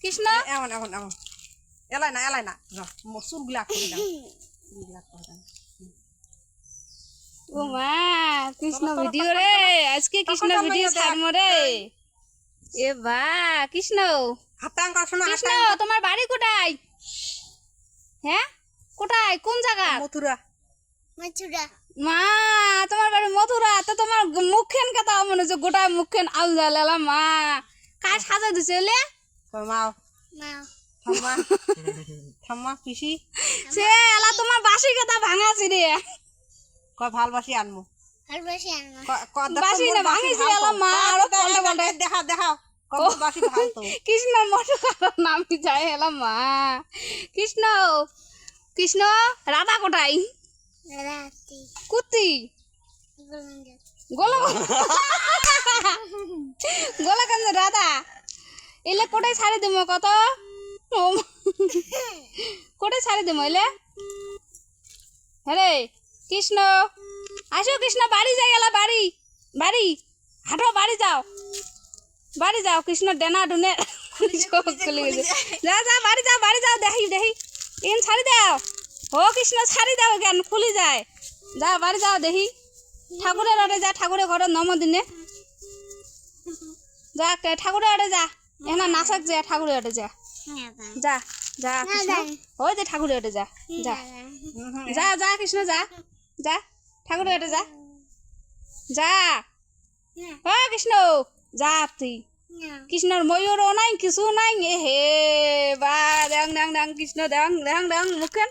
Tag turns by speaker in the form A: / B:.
A: কৃষ্ণ
B: এমন এমন এমন এলাই না চুলগুলা করে দাও
A: ও মা কৃষ্ণ ভিডিও রে আজকে কৃষ্ণ ভিডিও ছাড়মো রে এ বা কৃষ্ণ কৃষ্ণ তোমার বাড়ি কোথায় হ্যাঁ কোথায় কোন জায়গা
B: মথুরা
A: মা তোমার বাড়ি মথুরা তো তোমার মুখখান কথা মনে হচ্ছে গোটায় মুখখান আলদা লেলা মা কাজ সাজা দিছে এলে
B: থাম্মা পিসি
A: সে এলা তোমার বাসি কথা ভাঙাছি রে
B: কয় ভালবাসি আনমু
A: বাসি না ভাঙিছি এলা মা আরো পাল্টা পাল্টা
B: দেখাও কত বাসি ভাল তো
A: কৃষ্ণ মটো কারণ নামি যায় এলা মা কৃষ্ণ কৃষ্ণ রাধা কোথায় কুত্তি গোলা গোলা কেন রাধা এলে কোটায় ছাড়ি দিম কত কোটায় ছাড়ি দিম এলে হ্যাঁ কৃষ্ণ আসো কৃষ্ণ বাড়ি যাই গেলা বাড়ি বাড়ি হাঁটো বাড়ি যাও কৃষ্ণ ডেনা ডুনে খুলে গেছে যা বাড়ি যাও দেখি এন ছাড়ি দাও ও কৃষ্ণ ছাড়ি দাও কেন খুলি যায় যা বাড়ি যাও দেখি ঠাকুরের আড়ে যা ঠাকুরের ঘরের নম দিনে যা ঠাকুরের আড়ে যা এনা নাচক যা ঠাকুরের আড়ে যা যা যা কৃষ্ণ ওই যে ঠাকুরের আড়ে যা যা যা যা কৃষ্ণ যা যা ঠাকুরের আড়ে যা যা ও কৃষ্ণ যা তুই কৃষ্ণর ময়ূরও নাই কিছু নাই এ হে বা দেং কৃষ্ণ দেং মুখেন